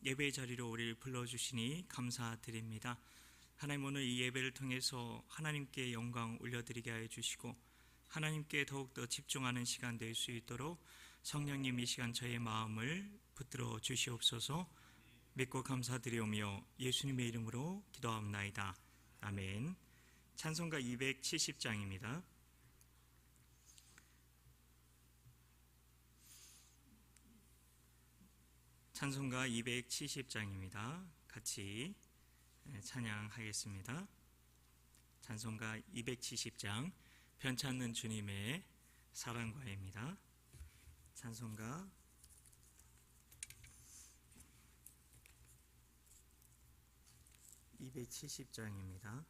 예배 자리로 우리를 불러주시니 감사드립니다. 하나님, 오늘 이 예배를 통해서 하나님께 영광 올려드리게 하여 주시고 하나님께 더욱더 집중하는 시간 될 수 있도록 성령님 이 시간 저의 마음을 붙들어 주시옵소서. 믿고 감사드리오며 예수님의 이름으로 기도하옵나이다. 아멘. 찬송가 270장입니다. 찬송가 270장입니다. 같이 찬양하겠습니다. 찬송가 270장 변찮는 주님의 사랑과입니다. 찬송가 270장입니다.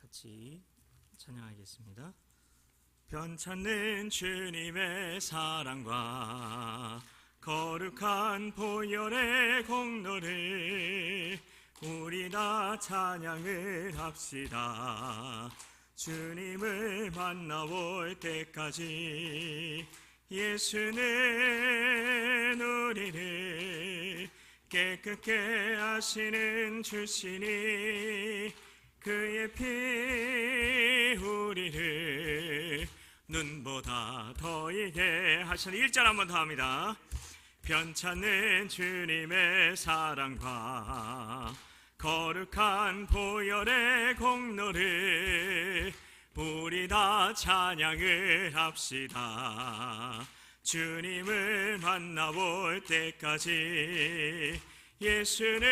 같이 찬양하겠습니다. 변찮는 주님의 사랑과 거룩한 보혈의 공로를 우리 다 찬양을 합시다. 주님을 만나볼 때까지 예수는 우리를 깨끗게 하시는 주시니 그의 피 우리를 눈보다 더이게 하시니 1절 한 번 더 합니다. 변찮는 주님의 사랑과 거룩한 보혈의 공로를 우리 다 찬양을 합시다. 주님을 만나볼 때까지 예수는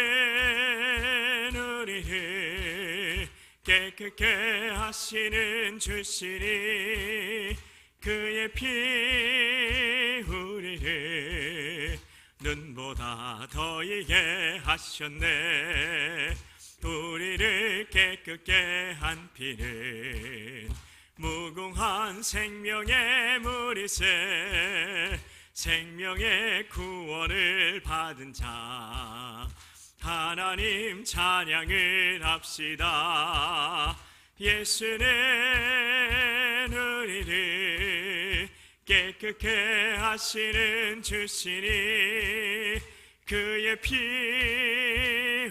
우리를 깨끗게 하시는 주시니 그의 피 우리를 눈보다 더이게 하셨네. 우리를 깨끗게 한 피는 무궁한 생명의 물이세. 생명의 구원을 받은 자 하나님 찬양을 합시다. 예수는 우리를 깨끗게 하시는 주시니 그의 피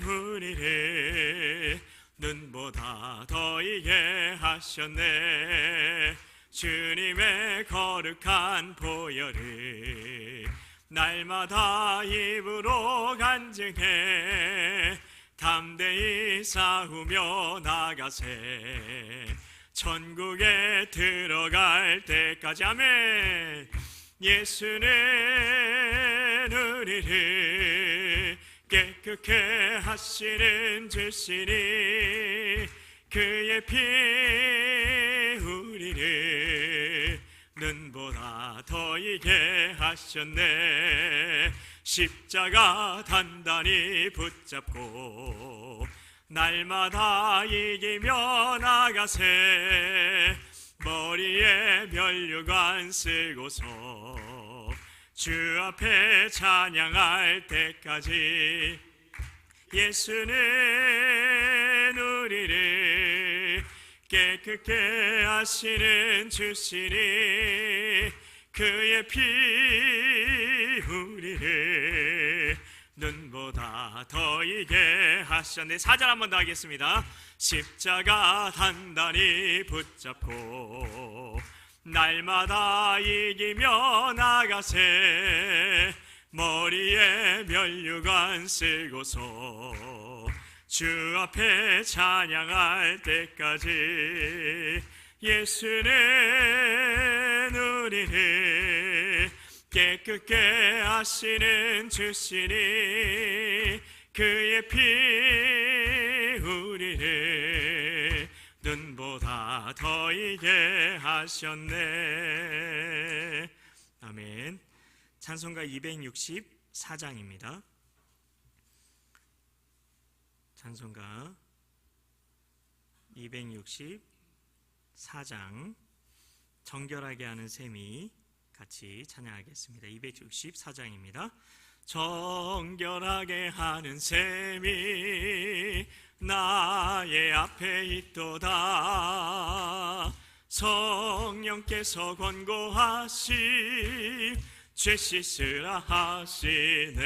우리를 눈보다 더이게 하셨네. 주님의 거룩한 보혈을 날마다 입으로 간증해 담대히 싸우며 나가세. 천국에 들어갈 때까지 아멘. 예수는 우리를 깨끗게 하시는 주시니 그의 피 우리를 눈보다 더이게 하셨네. 십자가 단단히 붙잡고 날마다 이기며 나가세. 머리에 면류관 쓰고서 주 앞에 찬양할 때까지 예수는 우리를 깨끗게 하시는 주시니 그의 피 우리를 눈보다 더이게 하셨네. 4절 한 번 더 하겠습니다. 십자가 단단히 붙잡고 날마다 이기며 나가세. 머리에 면류관 쓰고서 주 앞에 찬양할 때까지 예수는 우리를 깨끗게 하시는 주시니 그의 피 우리를 눈보다 더이게 하셨네. 아멘. 찬송가 264장입니다. 찬송가 264장 정결하게 하는 셈이 같이 찬양하겠습니다. 264장입니다. 정결하게 하는 셈이 나의 앞에 있도다. 성령께서 권고하시 죄 씻으라 하시네.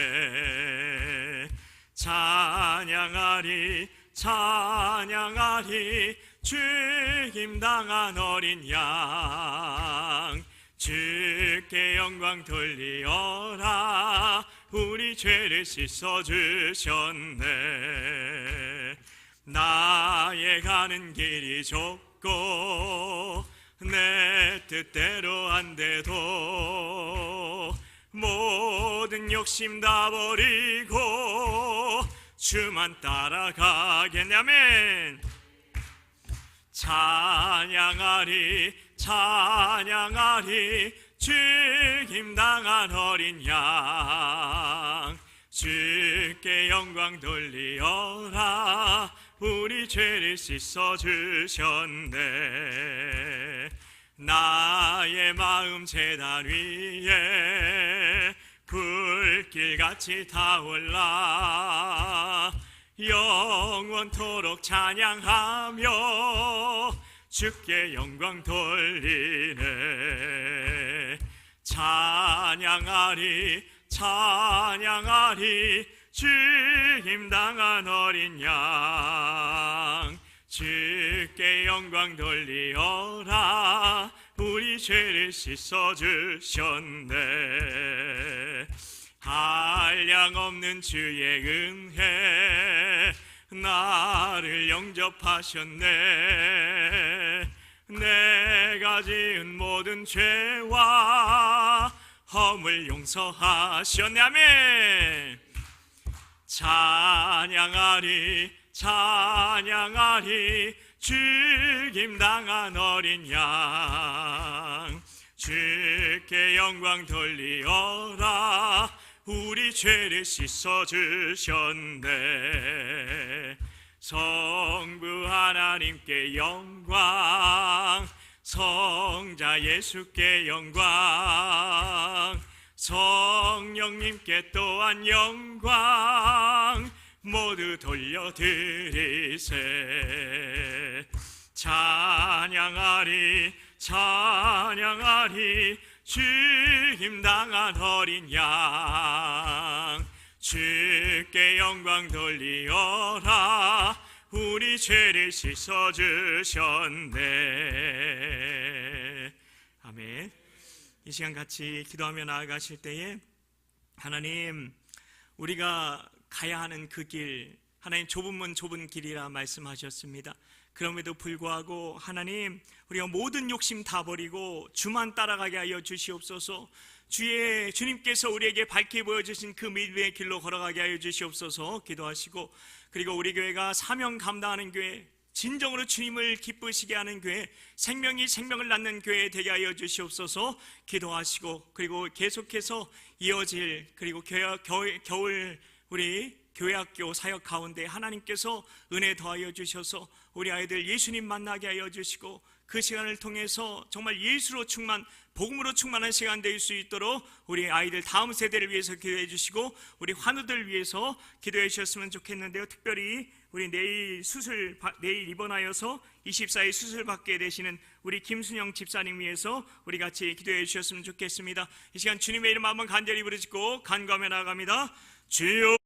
찬양하리 찬양하리 죽임당한 어린 양, 주께 영광 돌리어라. 우리 죄를 씻어주셨네. 나의 가는 길이 좁고 내 뜻대로 안 돼도 모든 욕심 다 버리고 주만 따라가겠네. 아멘. 찬양하리 찬양하리 죽임당한 어린 양, 주께 영광 돌리어라. 우리 죄를 씻어주셨네. 나의 마음 제단 위에 불길같이 타올라 영원토록 찬양하며 주께 영광 돌리네. 찬양하리 찬양하리 죽임당한 어린 양, 주께 영광 돌리어라. 우리 죄를 씻어주셨네. 한량없는 주의 은혜 나를 영접하셨네. 내가 지은 모든 죄와 허물 용서하셨네. 아멘. 찬양하리 찬양하리 죽임당한 어린 양, 주께 영광 돌리어라. 우리 죄를 씻어주셨네. 성부 하나님께 영광, 성자 예수께 영광, 성령님께 또한 영광 모두 돌려드리세. 찬양하리 찬양하리 죽임당한 어린 양, 주께 영광 돌리어라. 우리 죄를 씻어주셨네. 아멘. 이 시간 같이 기도하며 나아가실 때에 하나님, 우리가 가야 하는 그 길, 하나님 좁은 문 좁은 길이라 말씀하셨습니다. 그럼에도 불구하고 하나님, 우리가 모든 욕심 다 버리고 주만 따라가게 하여 주시옵소서. 주님께서 우리에게 밝게 보여주신 그 믿음의 길로 걸어가게 하여 주시옵소서 기도하시고, 그리고 우리 교회가 사명 감당하는 교회, 진정으로 주님을 기쁘시게 하는 교회, 생명이 생명을 낳는 교회 되게 하여 주시옵소서 기도하시고, 그리고 계속해서 이어질, 그리고 겨울 우리 교회학교 사역 가운데 하나님께서 은혜 더하여 주셔서 우리 아이들 예수님 만나게 하여 주시고, 그 시간을 통해서 정말 예수로 충만, 복음으로 충만한 시간 될 수 있도록 우리 아이들 다음 세대를 위해서 기도해 주시고, 우리 환우들 위해서 기도해 주셨으면 좋겠는데요. 특별히 우리 내일 입원하여서 24일 수술 받게 되시는 우리 김순영 집사님 위해서 우리 같이 기도해 주셨으면 좋겠습니다. 이 시간 주님의 이름 한번 간절히 부르짖고 간구하며 나아갑니다. 주여.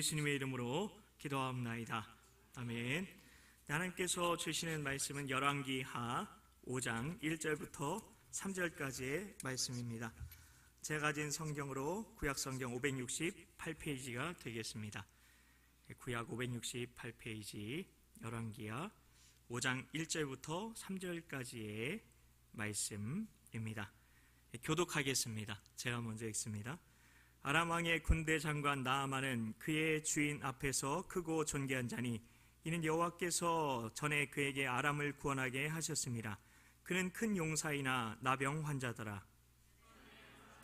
예수님의 이름으로 기도하옵나이다. 아멘. 하나님께서 주시는 말씀은 열왕기하 5장 1절부터 3절까지의 말씀입니다. 제가 가진 성경으로 구약성경 568페이지가 되겠습니다. 구약 568페이지 열왕기하 5장 1절부터 3절까지의 말씀입니다. 교독하겠습니다. 제가 먼저 읽습니다. 아람 왕의 군대 장관 나아만은 그의 주인 앞에서 크고 존귀한 자니 이는 여호와께서 전에 그에게 아람을 구원하게 하셨습니다. 그는 큰 용사이나 나병 환자더라.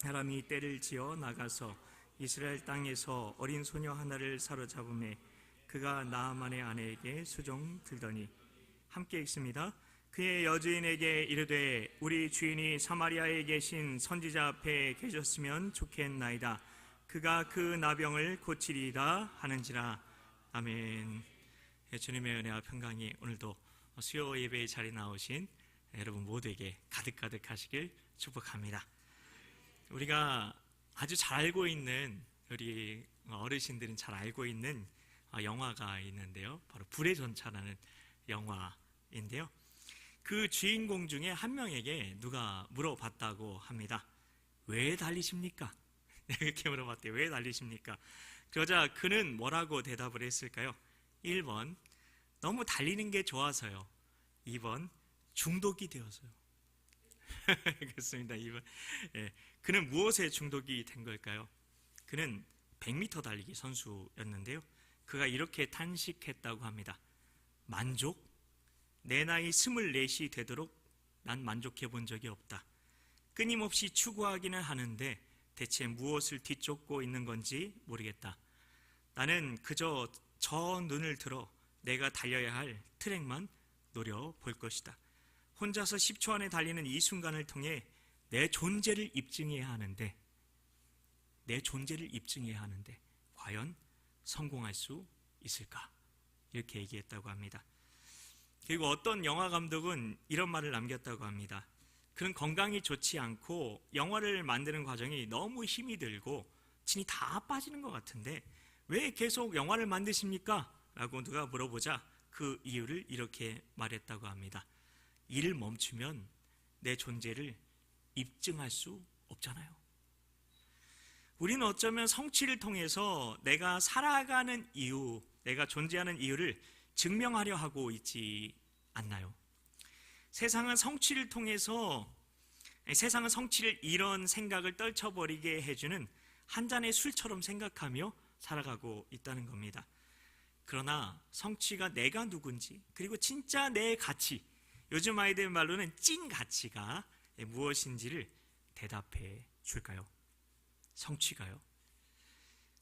아람이 떼를 지어 나가서 이스라엘 땅에서 어린 소녀 하나를 사로잡음에 그가 나아만의 아내에게 수종 들더니, 함께 읽습니다. 그의 여주인에게 이르되 우리 주인이 사마리아에 계신 선지자 앞에 계셨으면 좋겠나이다. 그가 그 나병을 고치리이다 하는지라. 아멘. 주님의 은혜와 평강이 오늘도 수요 예배의 자리에 나오신 여러분 모두에게 가득가득 하시길 축복합니다. 우리가 아주 잘 알고 있는, 우리 어르신들은 잘 알고 있는 영화가 있는데요, 바로 불의 전차라는 영화인데요, 그 주인공 중에 한 명에게 누가 물어봤다고 합니다. 왜 달리십니까? 이렇게 물어봤대요. 왜 달리십니까? 그러자 그는 뭐라고 대답을 했을까요? 1번 너무 달리는 게 좋아서요. 2번 중독이 되어서요. 그렇습니다. 2번. 예. 그는 무엇에 중독이 된 걸까요? 그는 100m 달리기 선수였는데요, 그가 이렇게 탄식했다고 합니다. 만족? 내 나이 24이 되도록 난 만족해 본 적이 없다. 끊임없이 추구하기는 하는데 대체 무엇을 뒤쫓고 있는 건지 모르겠다. 나는 그저 저 눈을 들어 내가 달려야 할 트랙만 노려볼 것이다. 혼자서 10초 안에 달리는 이 순간을 통해 내 존재를 입증해야 하는데 과연 성공할 수 있을까? 이렇게 얘기했다고 합니다. 그리고 어떤 영화 감독은 이런 말을 남겼다고 합니다. 그는 건강이 좋지 않고 영화를 만드는 과정이 너무 힘이 들고 진이 다 빠지는 것 같은데 왜 계속 영화를 만드십니까? 라고 누가 물어보자 그 이유를 이렇게 말했다고 합니다. 일을 멈추면 내 존재를 입증할 수 없잖아요. 우리는 어쩌면 성취를 통해서 내가 살아가는 이유, 내가 존재하는 이유를 증명하려 하고 있지 않나요? 세상은 성취를 이런 생각을 떨쳐버리게 해주는 한 잔의 술처럼 생각하며 살아가고 있다는 겁니다. 그러나 성취가 내가 누군지, 그리고 진짜 내 가치, 요즘 아이들 말로는 찐 가치가 무엇인지를 대답해 줄까요? 성취가요?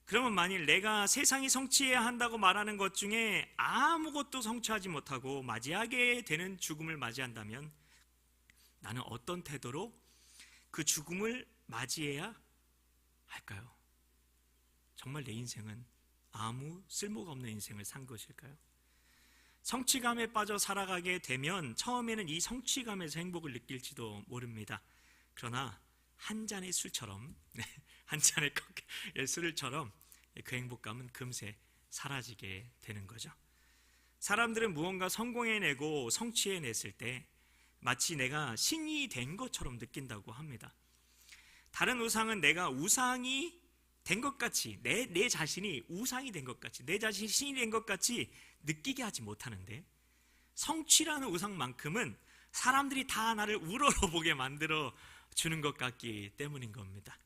그러면 만일 내가 세상이 성취해야 한다고 말하는 것 중에 아무것도 성취하지 못하고 맞이하게 되는 죽음을 맞이한다면 나는 어떤 태도로 그 죽음을 맞이해야 할까요? 정말 내 인생은 아무 쓸모가 없는 인생을 산 것일까요? 성취감에 빠져 살아가게 되면 처음에는 이 성취감에서 행복을 느낄지도 모릅니다. 그러나 한 잔의 술처럼, 한 잔의 술처럼 그 행복감은 금세 사라지게 되는 거죠. 사람들은 무언가 성공해내고 성취해냈을 때 마치 내가 신이 된 것처럼 느낀다고 합니다. 다른 우상은 내가 우상이 된 것 같이, 내 자신이 우상이 된 것 같이, 내 자신이 신이 된 것 같이 느끼게 하지 못하는데, 성취라는 우상만큼은 사람들이 다 나를 우러러보게 만들어 주는 것 같기 때문인 겁니다.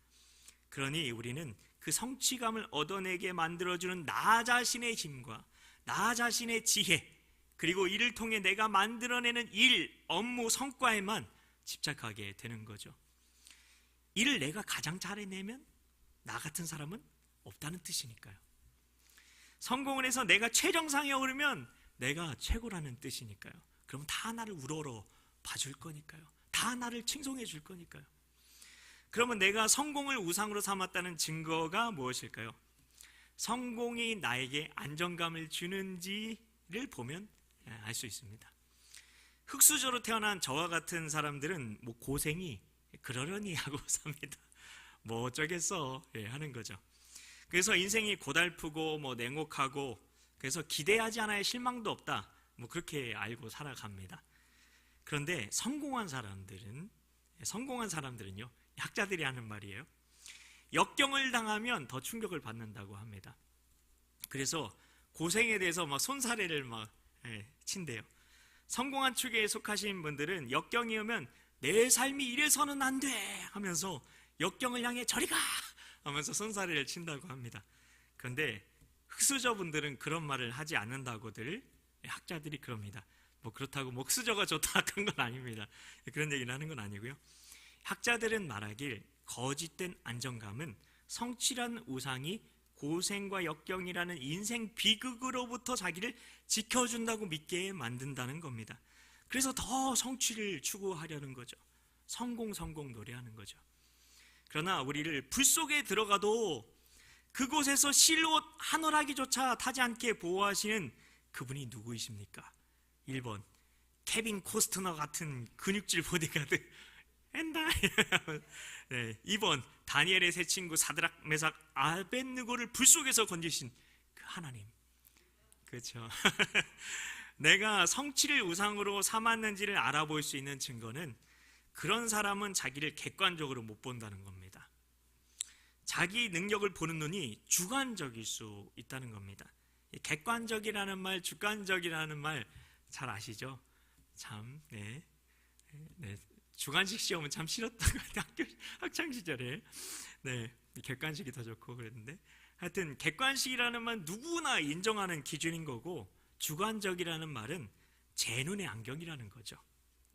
그러니 우리는 그 성취감을 얻어내게 만들어주는 나 자신의 힘과 나 자신의 지혜, 그리고 이를 통해 내가 만들어내는 일, 업무, 성과에만 집착하게 되는 거죠. 일을 내가 가장 잘해내면 나 같은 사람은 없다는 뜻이니까요. 성공을 해서 내가 최정상에 오르면 내가 최고라는 뜻이니까요. 그럼 다 나를 우러러 봐줄 거니까요. 다 나를 칭송해 줄 거니까요. 그러면 내가 성공을 우상으로 삼았다는 증거가 무엇일까요? 성공이 나에게 안정감을 주는지를 보면 알 수 있습니다. 흙수저로 태어난 저와 같은 사람들은 고생이 그러려니 하고 삽니다. 뭐 어쩌겠어 하는 거죠. 그래서 인생이 고달프고 뭐 냉혹하고 그래서 기대하지 않아야 실망도 없다. 뭐 그렇게 알고 살아갑니다. 그런데 성공한 사람들은요, 학자들이 하는 말이에요. 역경을 당하면 더 충격을 받는다고 합니다. 그래서 고생에 대해서 막 손사래를 막 친대요. 성공한 축에 속하신 분들은 역경이 오면 내 삶이 이래서는 안 돼 하면서 역경을 향해 저리 가 하면서 손사래를 친다고 합니다. 그런데 흑수저분들은 그런 말을 하지 않는다고들 학자들이 그럽니다. 뭐 그렇다고 뭐 흑수저가 좋다 그런 건 아닙니다. 그런 얘기를 하는 건 아니고요. 학자들은 말하길 거짓된 안정감은 성취란 우상이 고생과 역경이라는 인생 비극으로부터 자기를 지켜준다고 믿게 만든다는 겁니다. 그래서 더 성취를 추구하려는 거죠. 성공 노래하는 거죠. 그러나 우리를 불 속에 들어가도 그곳에서 실옷 한 오라기조차 타지 않게 보호하시는 그분이 누구이십니까? 1번 케빈 코스트너 같은 근육질 보디가드 엔다. 네, 2번 다니엘의 세 친구 사드락 메삭 아벳느고를 불 속에서 건지신 그 하나님. 그렇죠. 내가 성취를 우상으로 삼았는지를 알아볼 수 있는 증거는 그런 사람은 자기를 객관적으로 못 본다는 겁니다. 자기 능력을 보는 눈이 주관적일 수 있다는 겁니다. 객관적이라는 말, 주관적이라는 말 잘 아시죠? 참, 네. 주관식 시험은 참 싫었다고 학창 시절에. 네, 객관식이 더 좋고 그랬는데, 하여튼 객관식이라는 말 누구나 인정하는 기준인 거고, 주관적이라는 말은 제 눈의 안경이라는 거죠.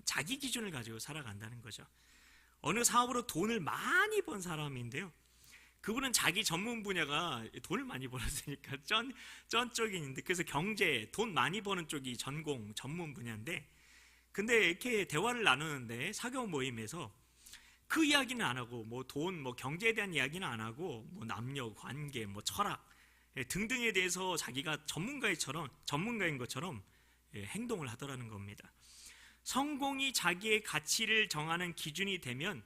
자기 기준을 가지고 살아간다는 거죠. 어느 사업으로 돈을 많이 번 사람인데요, 그분은 자기 전문 분야가 돈을 많이 벌었으니까 전 쪽이 있는데, 그래서 경제, 돈 많이 버는 쪽이 전문 분야인데, 근데 이렇게 대화를 나누는데 사교 모임에서 그 이야기는 안 하고 뭐 돈, 뭐 경제에 대한 이야기는 안 하고 뭐 남녀 관계, 뭐 철학 등등에 대해서 자기가 전문가인 것처럼 행동을 하더라는 겁니다. 성공이 자기의 가치를 정하는 기준이 되면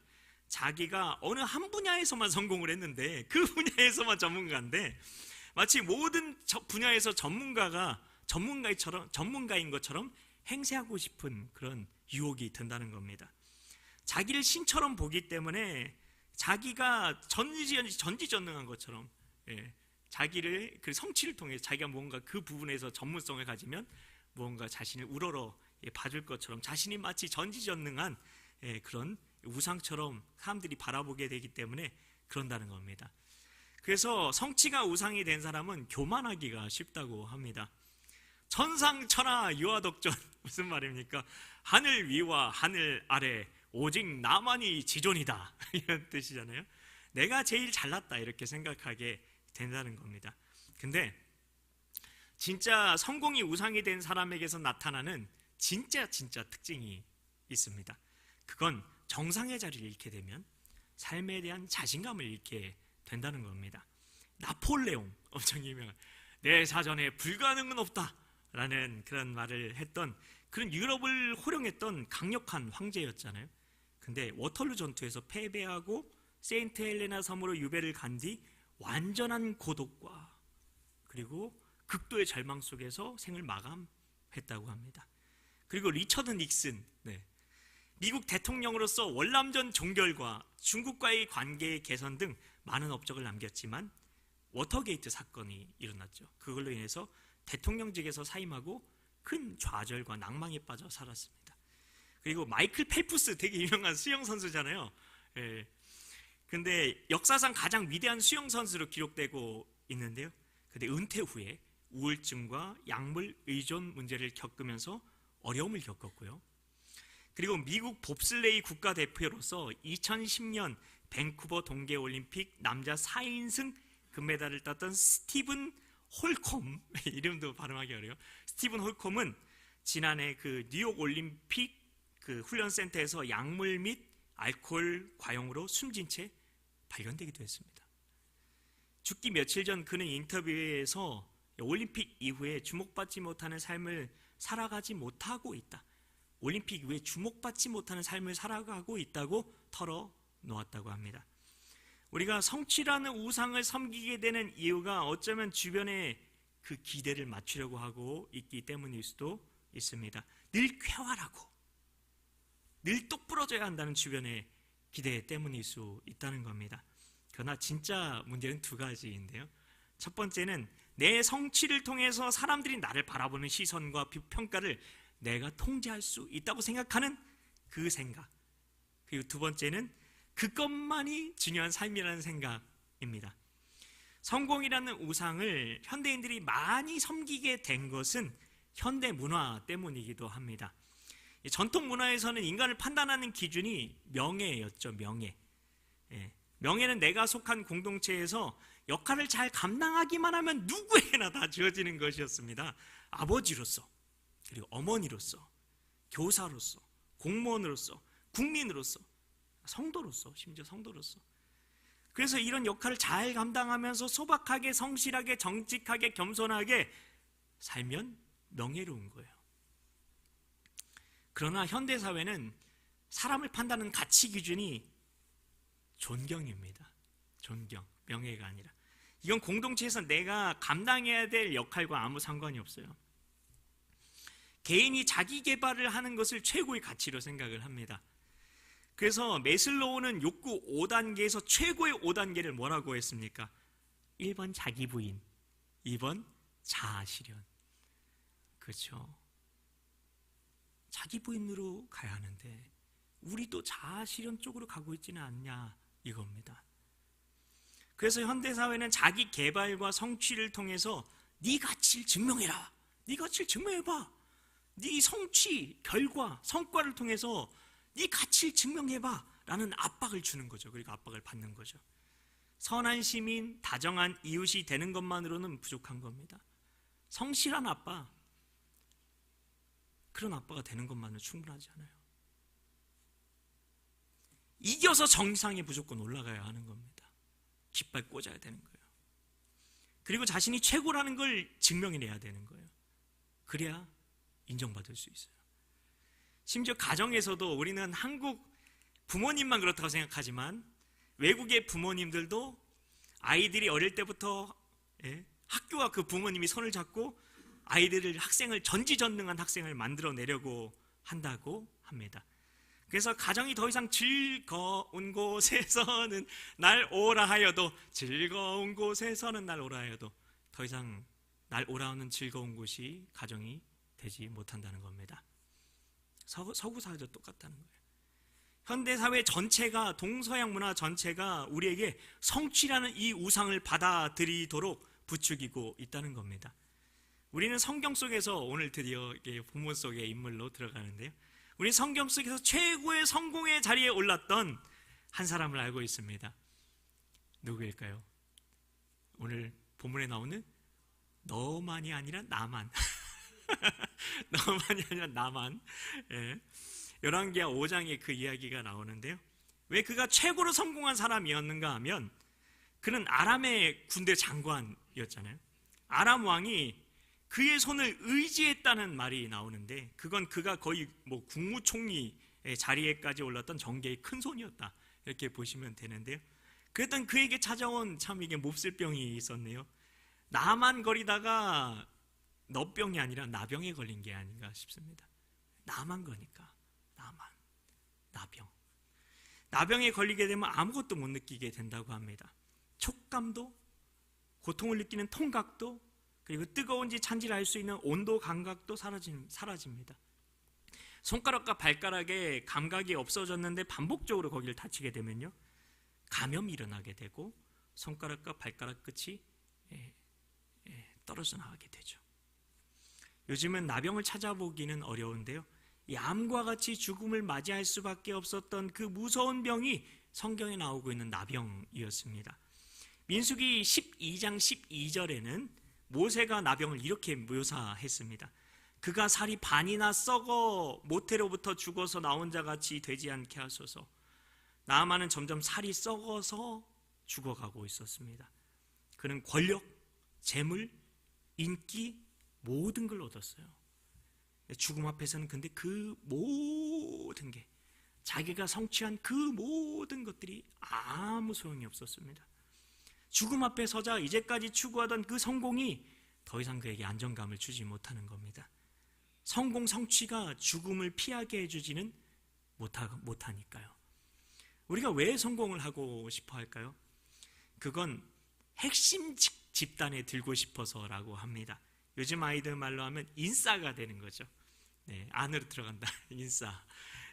자기가 어느 한 분야에서만 성공을 했는데 그 분야에서만 전문가인데, 마치 모든 분야에서 전문가인 것처럼 행세하고 싶은 그런 유혹이 든다는 겁니다. 자기를 신처럼 보기 때문에 자기가 전지전능한 것처럼, 자기를 그 성취를 통해 자기가 뭔가 그 부분에서 전문성을 가지면 뭔가 자신을 우러러 봐줄 것처럼 자신이 마치 전지전능한 그런 우상처럼 사람들이 바라보게 되기 때문에 그런다는 겁니다. 그래서 성취가 우상이 된 사람은 교만하기가 쉽다고 합니다. 천상천하 유아독전, 무슨 말입니까? 하늘 위와 하늘 아래 오직 나만이 지존이다, 이런 뜻이잖아요. 내가 제일 잘났다 이렇게 생각하게 된다는 겁니다. 근데 진짜 성공이 우상이 된 사람에게서 나타나는 진짜 특징이 있습니다. 그건 정상의 자리를 잃게 되면 삶에 대한 자신감을 잃게 된다는 겁니다. 나폴레옹, 엄청 유명한, 내 사전에 불가능은 없다 라는 그런 말을 했던, 그런 유럽을 호령했던 강력한 황제였잖아요. 근데 워털루 전투에서 패배하고 세인트 헬레나 섬으로 유배를 간 뒤 완전한 고독과 그리고 극도의 절망 속에서 생을 마감했다고 합니다. 그리고 리처드 닉슨, 미국 대통령으로서 월남전 종결과 중국과의 관계 개선 등 많은 업적을 남겼지만 워터게이트 사건이 일어났죠. 그걸로 인해서 대통령직에서 사임하고 큰 좌절과 낭망에 빠져 살았습니다. 그리고 마이클 펠프스, 되게 유명한 수영 선수잖아요. 근데 역사상 가장 위대한 수영 선수로 기록되고 있는데요. 근데 은퇴 후에 우울증과 약물 의존 문제를 겪으면서 어려움을 겪었고요. 그리고 미국 봅슬레이 국가대표로서 2010년 밴쿠버 동계올림픽 남자 4인승 금메달을 땄던 스티븐 홀콤, 이름도 발음하기 어려워요. 스티븐 홀콤은 지난해 그 뉴욕 올림픽 그 훈련센터에서 약물 및 알코올 과용으로 숨진 채 발견되기도 했습니다. 죽기 며칠 전 그는 인터뷰에서 올림픽 이후에 주목받지 못하는 삶을 살아가지 못하고 있다, 올림픽 이후에 주목받지 못하는 삶을 살아가고 있다고 털어놓았다고 합니다. 우리가 성취라는 우상을 섬기게 되는 이유가 어쩌면 주변에 그 기대를 맞추려고 하고 있기 때문일 수도 있습니다. 늘 쾌활하고 늘 똑부러져야 한다는 주변의 기대 때문일 수 있다는 겁니다. 그러나 진짜 문제는 두 가지인데요. 첫 번째는 내 성취를 통해서 사람들이 나를 바라보는 시선과 평가를 내가 통제할 수 있다고 생각하는 그 생각. 그리고 두 번째는 그것만이 중요한 삶이라는 생각입니다. 성공이라는 우상을 현대인들이 많이 섬기게 된 것은 현대 문화 때문이기도 합니다. 전통 문화에서는 인간을 판단하는 기준이 명예였죠. 명예. 명예는 내가 속한 공동체에서 역할을 잘 감당하기만 하면 누구에게나 다 주어지는 것이었습니다. 아버지로서, 그리고 어머니로서, 교사로서, 공무원으로서, 국민으로서, 성도로서, 심지어 성도로서. 그래서 이런 역할을 잘 감당하면서 소박하게, 성실하게, 정직하게, 겸손하게 살면 명예로운 거예요. 그러나 현대사회는 사람을 판단하는 가치 기준이 존경입니다. 존경, 명예가 아니라. 이건 공동체에서 내가 감당해야 될 역할과 아무 상관이 없어요. 개인이 자기 개발을 하는 것을 최고의 가치로 생각을 합니다. 그래서 매슬로우는 욕구 5단계에서 최고의 5단계를 뭐라고 했습니까? 1번 자기 부인, 2번 자아 실현. 그렇죠. 자기 부인으로 가야 하는데 우리도 자아 실현 쪽으로 가고 있지는 않냐 이겁니다. 그래서 현대사회는 자기 개발과 성취를 통해서 네 가치를 증명해라. 네 가치를 증명해봐. 네 성취, 결과, 성과를 통해서 네 가치를 증명해봐 라는 압박을 주는 거죠. 그리고 압박을 받는 거죠. 선한 시민, 다정한 이웃이 되는 것만으로는 부족한 겁니다. 성실한 아빠, 그런 아빠가 되는 것만으로 충분하지 않아요. 이겨서 정상에 무조건 올라가야 하는 겁니다. 깃발 꽂아야 되는 거예요. 그리고 자신이 최고라는 걸 증명해내야 되는 거예요. 그래야 인정받을 수 있어요. 심지어 가정에서도 우리는 한국 부모님만 그렇다고 생각하지만 외국의 부모님들도 아이들이 어릴 때부터 학교와 그 부모님이 손을 잡고 아이들을, 학생을, 전지전능한 학생을 만들어내려고 한다고 합니다. 그래서 가정이 더 이상 즐거운 곳에서는 날 오라 하여도, 즐거운 곳에서는 날 오라 하여도 더 이상 날 오라하는 즐거운 곳이 가정이 되지 못한다는 겁니다. 서구 사회도 똑같다는 거예요. 현대사회 전체가, 동서양 문화 전체가 우리에게 성취라는 이 우상을 받아들이도록 부추기고 있다는 겁니다. 우리는 성경 속에서, 오늘 드디어 본문 속의 인물로 들어가는데요, 우리 성경 속에서 최고의 성공의 자리에 올랐던 한 사람을 알고 있습니다. 누구일까요? 오늘 본문에 나오는 너만이 아니라 나만. 너만이 아니라 나만. 열왕기하 5장에 그 이야기가 나오는데요, 왜 그가 최고로 성공한 사람이었는가 하면 그는 아람의 군대 장관이었잖아요. 아람 왕이 그의 손을 의지했다는 말이 나오는데, 그건 그가 거의 국무총리의 자리에까지 올랐던 정계의 큰 손이었다, 이렇게 보시면 되는데요. 그랬던 그에게 찾아온 참 이게 몹쓸병이 있었네요. 나만 거리다가 너병이 아니라 나병에 걸린 게 아닌가 싶습니다. 나만 거니까 나병. 나병에 걸리게 되면 아무것도 못 느끼게 된다고 합니다. 촉감도, 고통을 느끼는 통각도, 그리고 뜨거운지 찬지를 알 수 있는 온도 감각도 사라집니다. 손가락과 발가락에 감각이 없어졌는데 반복적으로 거기를 다치게 되면요, 감염이 일어나게 되고 손가락과 발가락 끝이 떨어져 나가게 되죠. 요즘은 나병을 찾아보기는 어려운데요, 이 암과 같이 죽음을 맞이할 수밖에 없었던 그 무서운 병이 성경에 나오고 있는 나병이었습니다. 민수기 12장 12절에는 모세가 나병을 이렇게 묘사했습니다. 그가 살이 반이나 썩어 모태로부터 죽어서 나온 자 같이 되지 않게 하소서. 나아만은 점점 살이 썩어서 죽어가고 있었습니다. 그는 권력, 재물, 인기, 모든 걸 얻었어요. 죽음 앞에서는 근데 그 모든 게 자기가 성취한 그 모든 것들이 아무 소용이 없었습니다. 죽음 앞에 서자 이제까지 추구하던 그 성공이 더 이상 그에게 안정감을 주지 못하는 겁니다. 성공 성취가 죽음을 피하게 해주지는 못하니까요. 우리가 왜 성공을 하고 싶어 할까요? 그건 핵심 집단에 들고 싶어서라고 합니다. 요즘 아이들 말로 하면 인싸가 되는 거죠. 네, 안으로 들어간다. 인싸.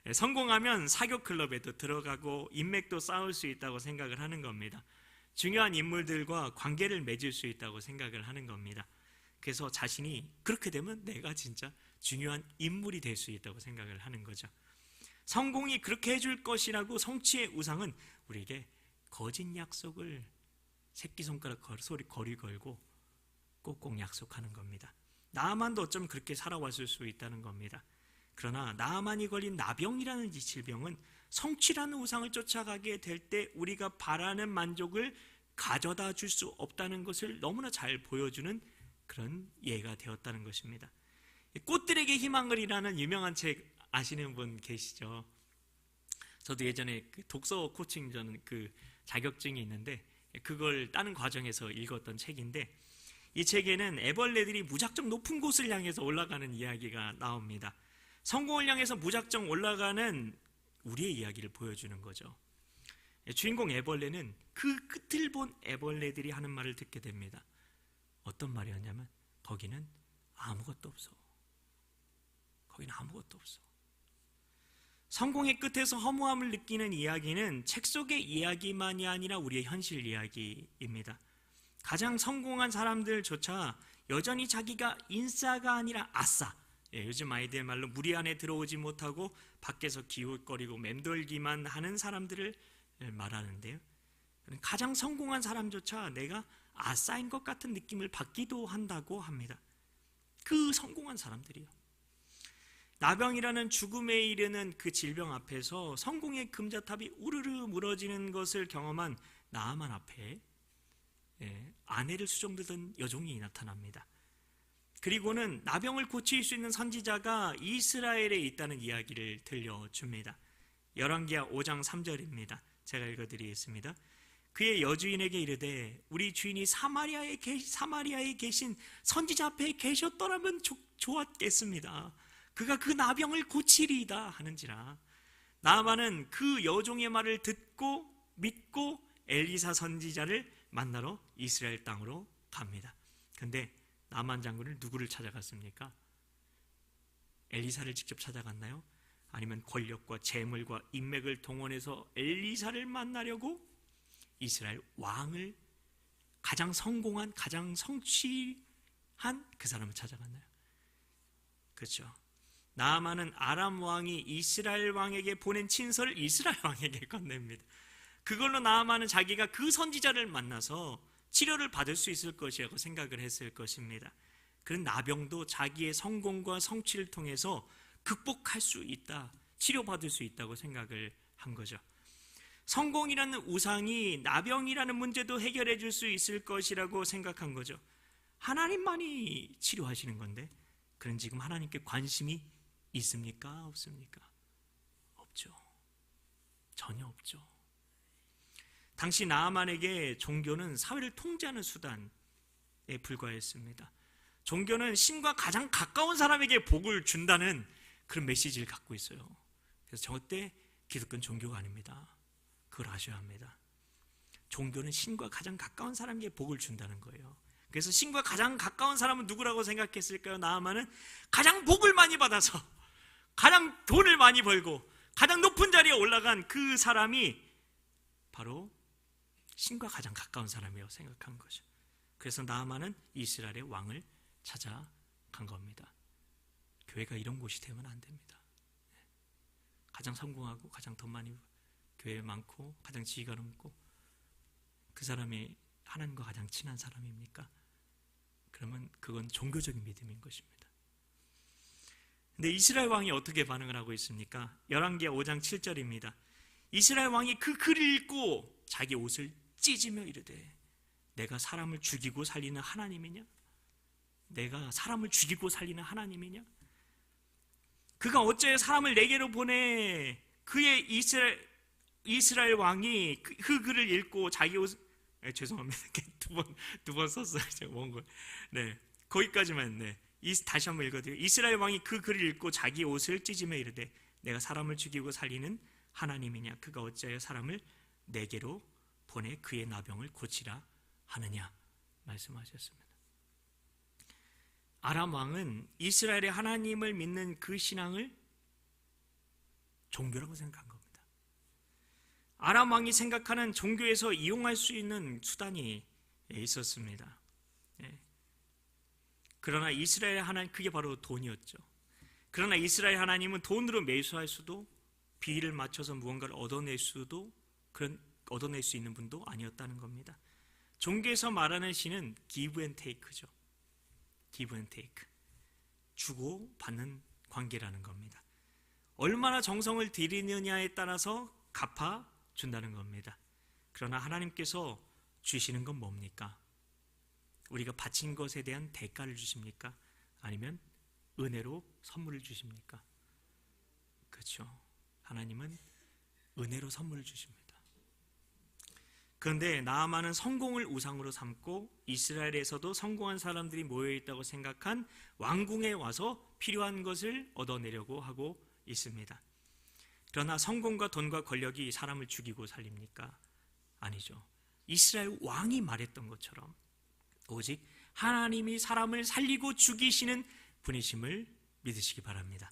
네, 성공하면 사교 클럽에도 들어가고 인맥도 쌓을 수 있다고 생각을 하는 겁니다. 중요한 인물들과 관계를 맺을 수 있다고 생각을 하는 겁니다. 그래서 자신이 그렇게 되면 내가 진짜 중요한 인물이 될 수 있다고 생각을 하는 거죠. 성공이 그렇게 해줄 것이라고 성취의 우상은 우리에게 거짓 약속을 새끼손가락 소리 거리 걸고 꼭꼭 약속하는 겁니다. 나아만도 어쩌면 그렇게 살아왔을 수 있다는 겁니다. 그러나 나아만이 걸린 나병이라는 이 질병은 성취라는 우상을 쫓아가게 될 때 우리가 바라는 만족을 가져다 줄 수 없다는 것을 너무나 잘 보여주는 그런 예가 되었다는 것입니다. 꽃들에게 희망을이라는 유명한 책 아시는 분 계시죠? 저도 예전에 그 독서 코칭 저는 그 자격증이 있는데 그걸 따는 과정에서 읽었던 책인데, 이 책에는 애벌레들이 무작정 높은 곳을 향해서 올라가는 이야기가 나옵니다. 성공을 향해서 무작정 올라가는 우리의 이야기를 보여주는 거죠. 주인공 애벌레는 그 끝을 본 애벌레들이 하는 말을 듣게 됩니다. 어떤 말이었냐면 거기는 아무것도 없어. 거기는 아무것도 없어. 성공의 끝에서 허무함을 느끼는 이야기는 책 속의 이야기만이 아니라 우리의 현실 이야기입니다. 가장 성공한 사람들조차 여전히 자기가 인싸가 아니라 아싸, 요즘 아이들 말로 무리 안에 들어오지 못하고 밖에서 기웃거리고 맴돌기만 하는 사람들을 말하는데요, 가장 성공한 사람조차 내가 아싸인 것 같은 느낌을 받기도 한다고 합니다. 그 성공한 사람들이요. 나병이라는 죽음에 이르는 그 질병 앞에서 성공의 금자탑이 우르르 무너지는 것을 경험한 나아만 앞에 아내를 수종들던 여종이 나타납니다. 그리고는 나병을 고칠 수 있는 선지자가 이스라엘에 있다는 이야기를 들려줍니다. 열왕기하 5장 3절입니다. 제가 읽어드리겠습니다. 그의 여주인에게 이르되 우리 주인이 사마리아에 계신 선지자 앞에 계셨더라면 좋았겠습니다. 그가 그 나병을 고치리이다 하는지라. 나아만은 그 여종의 말을 듣고 믿고 엘리사 선지자를 만나러 이스라엘 땅으로 갑니다. 근데 나만 장군을 누구를 찾아갔습니까? 엘리사를 직접 찾아갔나요? 아니면 권력과 재물과 인맥을 동원해서 엘리사를 만나려고 이스라엘 왕을, 가장 성공한, 가장 성취한 그 사람을 찾아갔나요? 그렇죠. 나아만은 아람 왕이 이스라엘 왕에게 보낸 친서를 이스라엘 왕에게 건넵니다. 그걸로 나아만은 자기가 그 선지자를 만나서 치료를 받을 수 있을 것이라고 생각을 했을 것입니다. 그런 나병도 자기의 성공과 성취를 통해서 극복할 수 있다, 치료받을 수 있다고 생각을 한 거죠. 성공이라는 우상이 나병이라는 문제도 해결해 줄 수 있을 것이라고 생각한 거죠. 하나님만이 치료하시는 건데 그런 지금 하나님께 관심이 있습니까? 없습니까? 없죠. 전혀 없죠. 당시 나아만에게 종교는 사회를 통제하는 수단에 불과했습니다. 종교는 신과 가장 가까운 사람에게 복을 준다는 그런 메시지를 갖고 있어요. 그래서 절대 기독교는 종교가 아닙니다. 그걸 아셔야 합니다. 종교는 신과 가장 가까운 사람에게 복을 준다는 거예요. 그래서 신과 가장 가까운 사람은 누구라고 생각했을까요? 나아만은 가장 복을 많이 받아서 가장 돈을 많이 벌고 가장 높은 자리에 올라간 그 사람이 바로 신과 가장 가까운 사람이라고 생각한 거죠. 그래서 나아만은 이스라엘의 왕을 찾아간 겁니다. 교회가 이런 곳이 되면 안 됩니다. 가장 성공하고 가장 돈 많이 교회 많고 가장 지위가 높고 그 사람이 하나님과 가장 친한 사람입니까? 그러면 그건 종교적인 믿음인 것입니다. 근데 이스라엘 왕이 어떻게 반응을 하고 있습니까? 열왕기하 5장 7절입니다. 이스라엘 왕이 그 글을 읽고 자기 옷을 찢으며 이르되 내가 사람을 죽이고 살리는 하나님이냐? 내가 사람을 죽이고 살리는 하나님이냐? 그가 어째 사람을 내게로 보내 그의 이스라엘 왕이 그 글을 읽고 자기 옷, 죄송합니다. 두 번 썼어요. 제가 원고. 네, 거기까지만. 네, 다시 한번 읽어드려요. 이스라엘 왕이 그 글을 읽고 자기 옷을 찢으며 이르되 내가 사람을 죽이고 살리는 하나님이냐? 그가 어찌하여 사람을 내게로 보내 그의 나병을 고치라 하느냐? 말씀하셨습니다. 아람 왕은 이스라엘의 하나님을 믿는 그 신앙을 종교라고 생각한 겁니다. 아람 왕이 생각하는 종교에서 이용할 수 있는 수단이 있었습니다. 그러나 이스라엘 하나님, 그게 바로 돈이었죠. 그러나 이스라엘 하나님은 돈으로 매수할 수도, 비위를 맞춰서 무언가를 얻어낼 수 있는 분도 아니었다는 겁니다. 종교에서 말하는 신은 give and take죠. give and take. 주고 받는 관계라는 겁니다. 얼마나 정성을 들이느냐에 따라서 갚아 준다는 겁니다. 그러나 하나님께서 주시는 건 뭡니까? 우리가 바친 것에 대한 대가를 주십니까? 아니면 은혜로 선물을 주십니까? 그렇죠. 하나님은 은혜로 선물을 주십니다. 그런데 나아만은 성공을 우상으로 삼고 이스라엘에서도 성공한 사람들이 모여있다고 생각한 왕궁에 와서 필요한 것을 얻어내려고 하고 있습니다. 그러나 성공과 돈과 권력이 사람을 죽이고 살립니까? 아니죠. 이스라엘 왕이 말했던 것처럼 오직 하나님이 사람을 살리고 죽이시는 분이심을 믿으시기 바랍니다.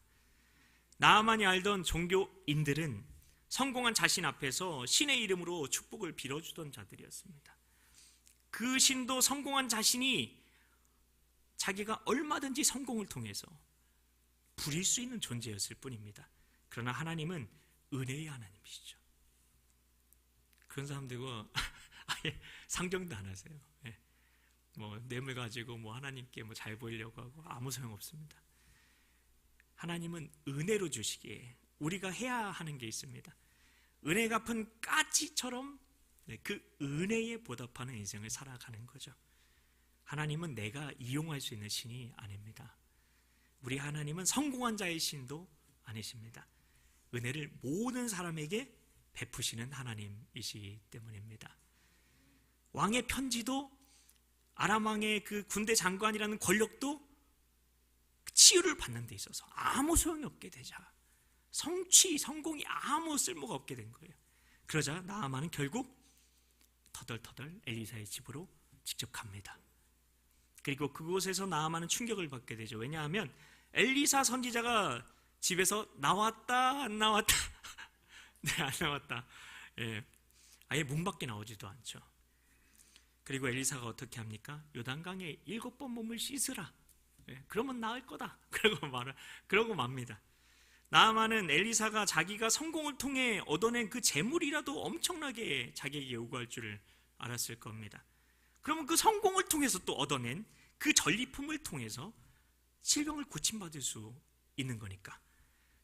나아만이 알던 종교인들은 성공한 자신 앞에서 신의 이름으로 축복을 빌어주던 자들이었습니다. 그 신도 성공한 자신이 자기가 얼마든지 성공을 통해서 부릴 수 있는 존재였을 뿐입니다. 그러나 하나님은 은혜의 하나님이시죠. 그런 사람들과 아예 상정도 안 하세요. 뭐 뇌물 가지고 뭐 하나님께 뭐 잘 보이려고 하고 아무 소용 없습니다. 하나님은 은혜로 주시기에 우리가 해야 하는 게 있습니다. 은혜 갚은 까치처럼 그 은혜에 보답하는 인생을 살아가는 거죠. 하나님은 내가 이용할 수 있는 신이 아닙니다. 우리 하나님은 성공한 자의 신도 아니십니다. 은혜를 모든 사람에게 베푸시는 하나님이시기 때문입니다. 왕의 편지도 아람 왕의 그 군대 장관이라는 권력도 치유를 받는 데 있어서 아무 소용이 없게 되자 성공이 아무 쓸모가 없게 된 거예요. 그러자 나아만은 결국 터덜터덜 엘리사의 집으로 직접 갑니다. 그리고 그곳에서 나아만은 충격을 받게 되죠. 왜냐하면 엘리사 선지자가 집에서 나왔다 안 나왔다 네, 안 나왔다. 아예 문 밖에 나오지도 않죠. 그리고 엘리사가 어떻게 합니까? 요단강에 7번 몸을 씻으라. 그러면 나을 거다. 그러고 맙니다. 나아만은 엘리사가 자기가 성공을 통해 얻어낸 그 재물이라도 엄청나게 자기에게 요구할 줄을 알았을 겁니다. 그러면 그 성공을 통해서 또 얻어낸 그 전리품을 통해서 질병을 고침받을 수 있는 거니까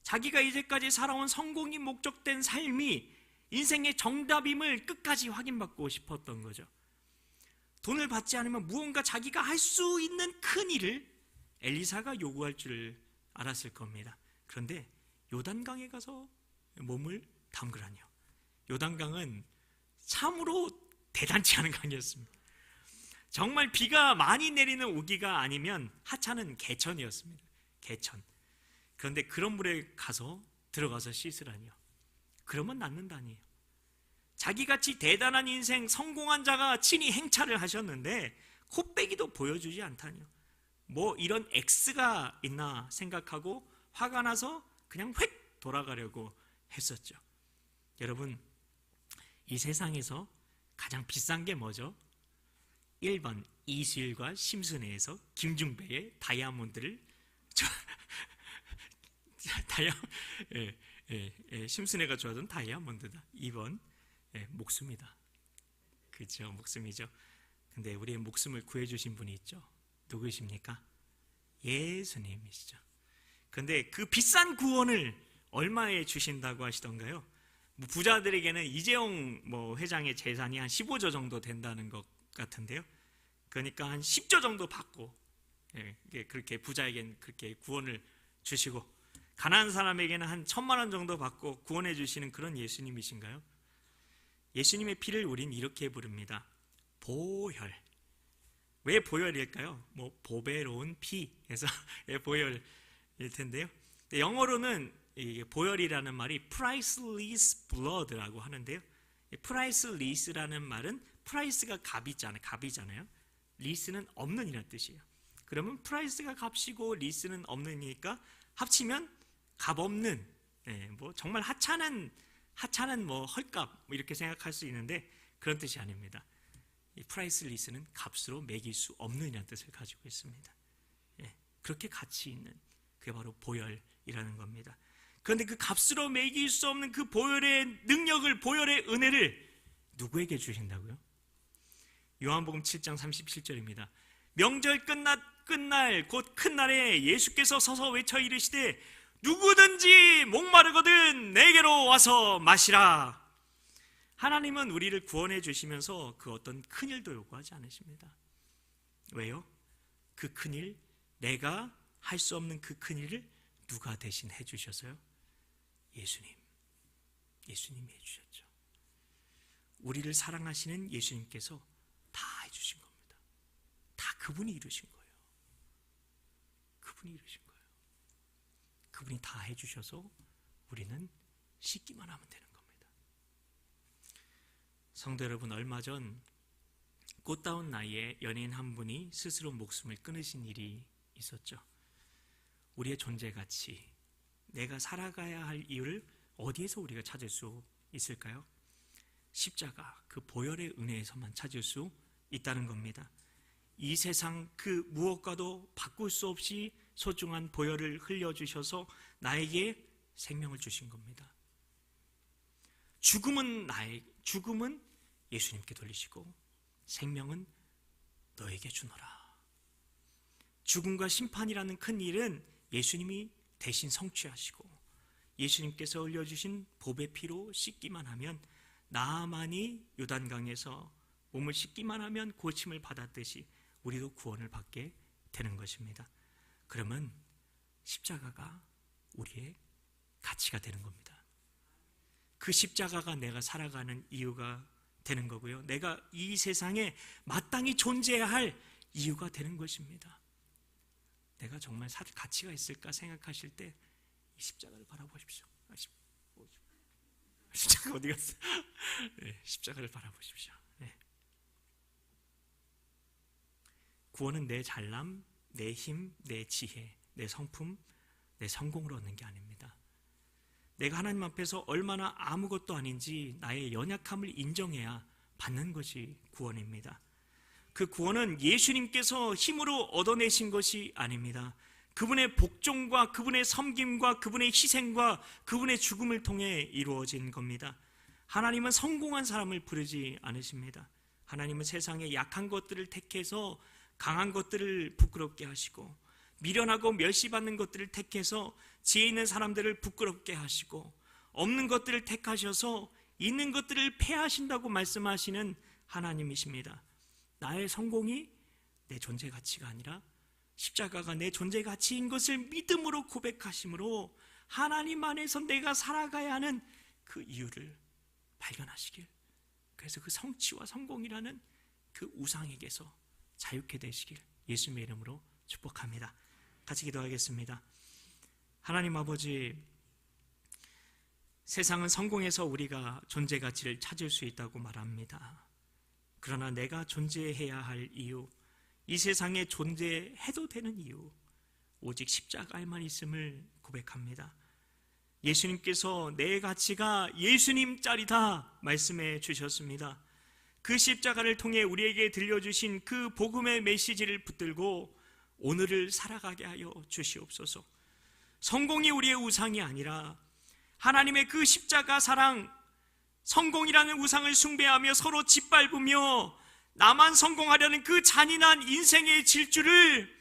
자기가 이제까지 살아온 성공이 목적된 삶이 인생의 정답임을 끝까지 확인받고 싶었던 거죠. 돈을 받지 않으면 무언가 자기가 할 수 있는 큰 일을 엘리사가 요구할 줄 알았을 겁니다. 그런데 요단강에 가서 몸을 담그라니요. 요단강은 참으로 대단치 않은 강이었습니다. 정말 비가 많이 내리는 우기가 아니면 하찮은 개천이었습니다. 개천. 그런데 그런 물에 들어가서 씻으라니요. 그러면 낫는다니요. 자기같이 대단한 인생 성공한 자가 친히 행차를 하셨는데 코빼기도 보여주지 않다니요. 뭐 이런 X가 있나 생각하고 화가 나서 그냥 휙 돌아가려고 했었죠. 여러분, 이 세상에서 가장 비싼 게 뭐죠? 1번 이수일과 심순애에서 김중배의 다이아몬드를 심순애가 좋아하던 다이아몬드다. 2번 목숨이다. 그렇죠, 목숨이죠. 근데 우리의 목숨을 구해주신 분이 있죠. 누구십니까? 예수님이시죠. 근데 그 비싼 구원을 얼마에 주신다고 하시던가요? 부자들에게는 이재용 회장의 재산이 한 15조 정도 된다는 것 같은데요. 그러니까 한 10조 정도 받고 그렇게 부자에겐 그렇게 구원을 주시고, 가난한 사람에게는 한 1,000만 원 정도 받고 구원해 주시는 그런 예수님이신가요? 예수님의 피를 우린 이렇게 부릅니다. 보혈. 왜 보혈일까요? 보배로운 피에서 보혈일 텐데요. 영어로는 이게 보혈이라는 말이 priceless blood라고 하는데요. priceless라는 말은 price가 값이잖아요. leas는 없는 이라는 뜻이에요. 그러면 price가 값이고 leas는 없는이니까 합치면 값 없는, 정말 하찮은 헐값 이렇게 생각할 수 있는데 그런 뜻이 아닙니다. 이 priceless는 값으로 매길 수 없는 이라는 뜻을 가지고 있습니다. 그렇게 가치 있는 그게 바로 보혈이라는 겁니다. 그런데 그 값으로 매길 수 없는 그 보혈의 능력을, 보혈의 은혜를 누구에게 주신다고요? 요한복음 7장 37절입니다. 명절 끝날 곧 큰 날에 예수께서 서서 외쳐 이르시되 누구든지 목마르거든 내게로 와서 마시라. 하나님은 우리를 구원해 주시면서 그 어떤 큰일도 요구하지 않으십니다. 왜요? 그 큰일, 내가 할 수 없는 그 큰일을 누가 대신 해주셔서요? 예수님이 해주셨죠. 우리를 사랑하시는 예수님께서 다 해주신 겁니다. 다 그분이 이루신 거예요. 그분이 다 해주셔서 우리는 씻기만 하면 되는 겁니다. 성도 여러분, 얼마 전 꽃다운 나이에 연예인 한 분이 스스로 목숨을 끊으신 일이 있었죠. 우리의 존재 가치, 내가 살아가야 할 이유를 어디에서 우리가 찾을 수 있을까요? 십자가, 그 보혈의 은혜에서만 찾을 수 있다는 겁니다. 이 세상 그 무엇과도 바꿀 수 없이 소중한 보혈을 흘려주셔서 나에게 생명을 주신 겁니다. 죽음은 예수님께 돌리시고 생명은 너에게 주노라. 죽음과 심판이라는 큰 일은 예수님이 대신 성취하시고 예수님께서 흘려주신 보배 피로 씻기만 하면, 나만이 요단강에서 몸을 씻기만 하면 고침을 받았듯이 우리도 구원을 받게 되는 것입니다. 그러면 십자가가 우리의 가치가 되는 겁니다. 그 십자가가 내가 살아가는 이유가 되는 거고요. 내가 이 세상에 마땅히 존재해야 할 이유가 되는 것입니다. 내가 정말 살 가치가 있을까 생각하실 때 이 십자가를 바라보십시오. 십자가 어디 갔어? 십자가를 바라보십시오. 구원은 내 잘남, 내 힘, 내 지혜, 내 성품, 내 성공으로 얻는 게 아닙니다. 내가 하나님 앞에서 얼마나 아무것도 아닌지 나의 연약함을 인정해야 받는 것이 구원입니다. 그 구원은 예수님께서 힘으로 얻어내신 것이 아닙니다. 그분의 복종과 그분의 섬김과 그분의 희생과 그분의 죽음을 통해 이루어진 겁니다. 하나님은 성공한 사람을 부르지 않으십니다. 하나님은 세상의 약한 것들을 택해서 강한 것들을 부끄럽게 하시고, 미련하고 멸시받는 것들을 택해서 지혜 있는 사람들을 부끄럽게 하시고, 없는 것들을 택하셔서 있는 것들을 폐하신다고 말씀하시는 하나님이십니다. 나의 성공이 내 존재 가치가 아니라 십자가가 내 존재 가치인 것을 믿음으로 고백하심으로 하나님 안에서 내가 살아가야 하는 그 이유를 발견하시길, 그래서 그 성취와 성공이라는 그 우상에게서 자유케 되시길 예수님의 이름으로 축복합니다. 같이 기도하겠습니다. 하나님 아버지, 세상은 성공해서 우리가 존재 가치를 찾을 수 있다고 말합니다. 그러나 내가 존재해야 할 이유, 이 세상에 존재해도 되는 이유, 오직 십자가에만 있음을 고백합니다. 예수님께서 내 가치가 예수님짜리다 말씀해 주셨습니다. 그 십자가를 통해 우리에게 들려주신 그 복음의 메시지를 붙들고 오늘을 살아가게 하여 주시옵소서. 성공이 우리의 우상이 아니라 하나님의 그 십자가 사랑, 성공이라는 우상을 숭배하며 서로 짓밟으며 나만 성공하려는 그 잔인한 인생의 질주를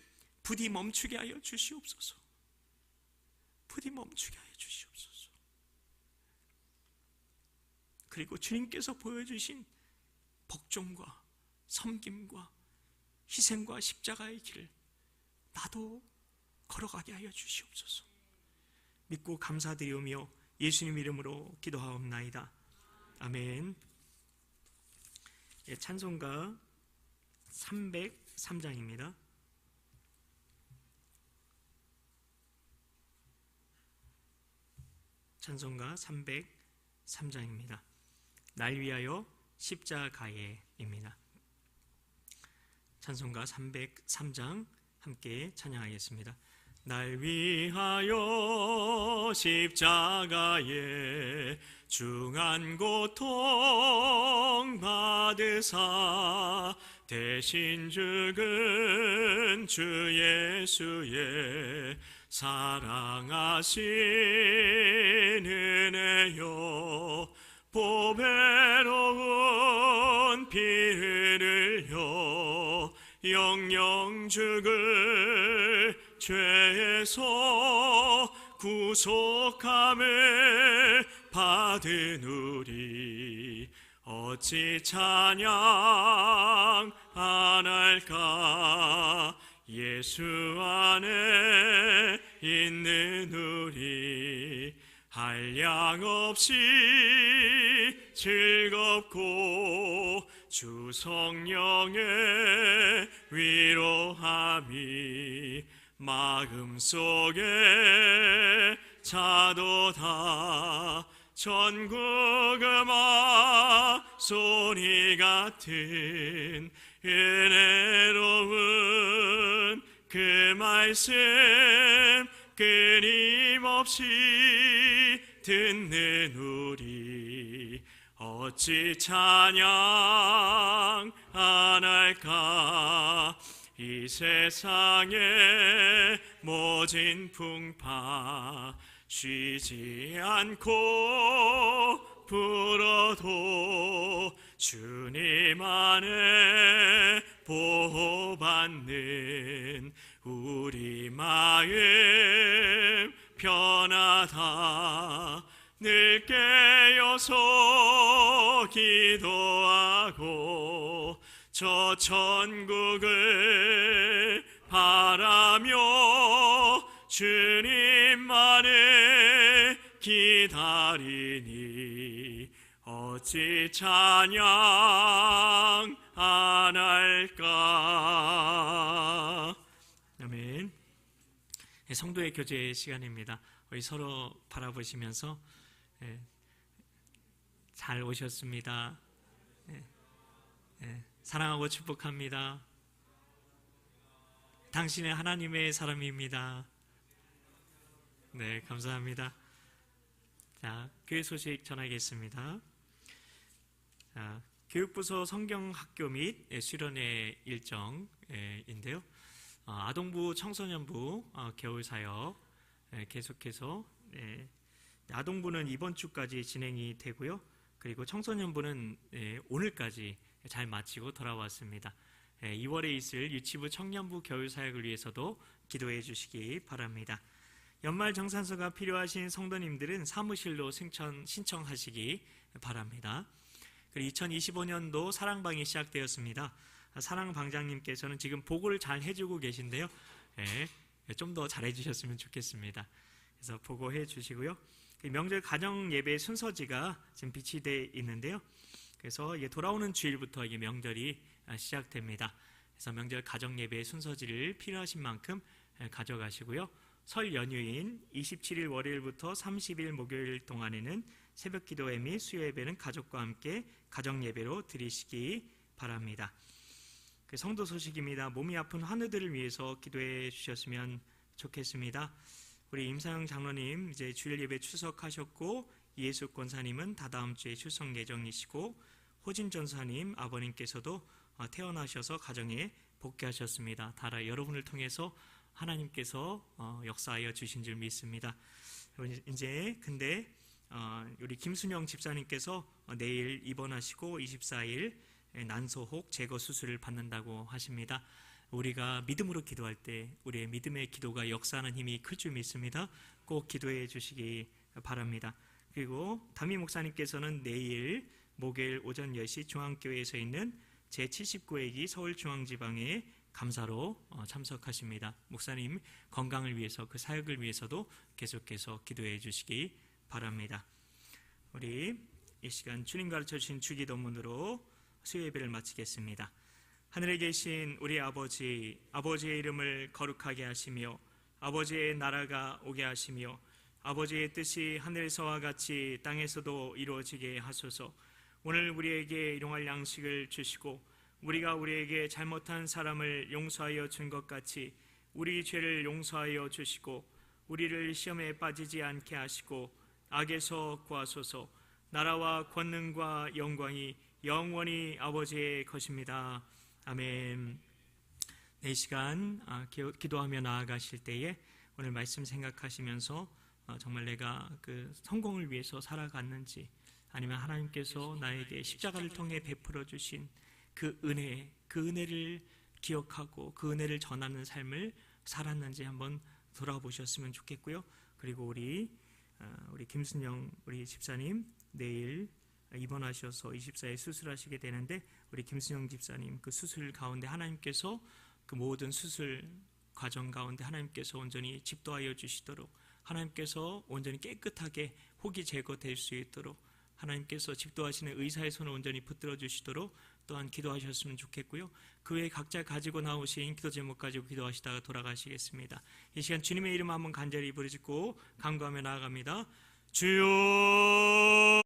부디 멈추게 하여 주시옵소서. 부디 멈추게 하여 주시옵소서. 그리고 주님께서 보여주신 복종과 섬김과 희생과 십자가의 길을 나도 걸어가게 하여 주시옵소서. 믿고 감사드리오며 예수님 이름으로 기도하옵나이다. 아멘. 찬송가 303장입니다. 찬송가 303장입니다. 날 위하여 십자가에입니다. 찬송가 303장 함께 찬양하겠습니다. 날 위하여 십자가에 중한 고통 받으사 대신 죽은 주 예수의 사랑하신 은혜요 보배로운 피를 흘려 영영 죽을 죄에서 구속함을 받은 우리 어찌 찬양 안 할까. 예수 안에 있는 우리 한량없이 즐겁고 주 성령의 위로함이 마음속에 차도다. 전국 음악 소리 같은 은혜로운 그 말씀 끊임없이 듣는 우리 어찌 찬양 안 할까. 이 세상의 모진 풍파 쉬지 않고 불어도 주님 안에 보호받는 우리 마음 편하다. 늘 깨어서 기도하고 저 천국을 바라며 주님만을 기다리니 어찌 찬양 안 할까. 아멘. 성도의 교제 시간입니다. 우리 서로 바라보시면서 잘 오셨습니다. 사랑하고 축복합니다. 당신은 하나님의 사람입니다. 네, 감사합니다. 자, 교회 소식 전하겠습니다. 자, 교육부서 성경학교 및 수련회 일정인데요. 아동부, 청소년부 겨울사역 계속해서 아동부는 이번 주까지 진행이 되고요. 그리고 청소년부는 오늘까지 잘 마치고 돌아왔습니다. 2월에 있을 유치부 청년부 겨울사역을 위해서도 기도해 주시기 바랍니다. 연말 정산서가 필요하신 성도님들은 사무실로 신청하시기 바랍니다. 그리고 2025년도 사랑방이 시작되었습니다. 사랑방장님께서는 지금 보고를 잘 해주고 계신데요. 좀 더 잘해주셨으면 좋겠습니다. 그래서 보고해 주시고요. 명절 가정 예배 순서지가 지금 비치되어 있는데요. 그래서 돌아오는 주일부터 이게 명절이 시작됩니다. 그래서 명절 가정 예배 순서지를 필요하신 만큼 가져가시고요. 설 연휴인 27일 월요일부터 30일 목요일 동안에는 새벽 기도회 및 수요 예배는 가족과 함께 가정 예배로 드리시기 바랍니다. 성도 소식입니다. 몸이 아픈 환우들을 위해서 기도해 주셨으면 좋겠습니다. 우리 임상영 장로님 이제 주일 예배 출석하셨고, 이예수 권사님은 다다음 주에 출석 예정이시고, 호진 전사님 아버님께서도 태어나셔서 가정에 복귀하셨습니다. 다 여러분을 통해서 하나님께서 역사하여 주신 줄 믿습니다. 이제 근데 우리 김순영 집사님께서 내일 입원하시고 24일 난소혹 제거 수술을 받는다고 하십니다. 우리가 믿음으로 기도할 때 우리의 믿음의 기도가 역사하는 힘이 클 줄 믿습니다. 꼭 기도해 주시기 바랍니다. 그리고 담임 목사님께서는 내일 목요일 오전 10시 중앙교회에서 있는 제79회기 서울중앙지방의 감사로 참석하십니다. 목사님 건강을 위해서 그 사역을 위해서도 계속해서 기도해 주시기 바랍니다. 우리 이 시간 주님 가르쳐 주신 주기도문으로 수요 예배를 마치겠습니다. 하늘에 계신 우리 아버지, 아버지의 이름을 거룩하게 하시며 아버지의 나라가 오게 하시며 아버지의 뜻이 하늘에서와 같이 땅에서도 이루어지게 하소서. 오늘 우리에게 일용할 양식을 주시고 우리가 우리에게 잘못한 사람을 용서하여 준 것 같이 우리 죄를 용서하여 주시고 우리를 시험에 빠지지 않게 하시고 악에서 구하소서. 나라와 권능과 영광이 영원히 아버지의 것입니다. 아멘. 이 시간 기도하며 나아가실 때에 오늘 말씀 생각하시면서 정말 내가 그 성공을 위해서 살아갔는지 아니면 하나님께서 나에게 십자가를 통해 베풀어 주신 그 은혜를 기억하고 그 은혜를 전하는 삶을 살았는지 한번 돌아보셨으면 좋겠고요. 그리고 우리 김순영 우리 집사님 내일 입원하셔서 24일 수술하시게 되는데 우리 김순영 집사님 그 수술 가운데 하나님께서 그 모든 수술 과정 가운데 하나님께서 온전히 집도하여 주시도록 하나님께서 온전히 깨끗하게 혹이 제거될 수 있도록 하나님께서 집도하시는 의사의 손을 온전히 붙들어 주시도록 또한 기도하셨으면 좋겠고요. 그 외에 각자 가지고 나오신 기도 제목 가지고 기도하시다가 돌아가시겠습니다. 이 시간 주님의 이름 한번 간절히 부르짖고 간구하며 나아갑니다. 주여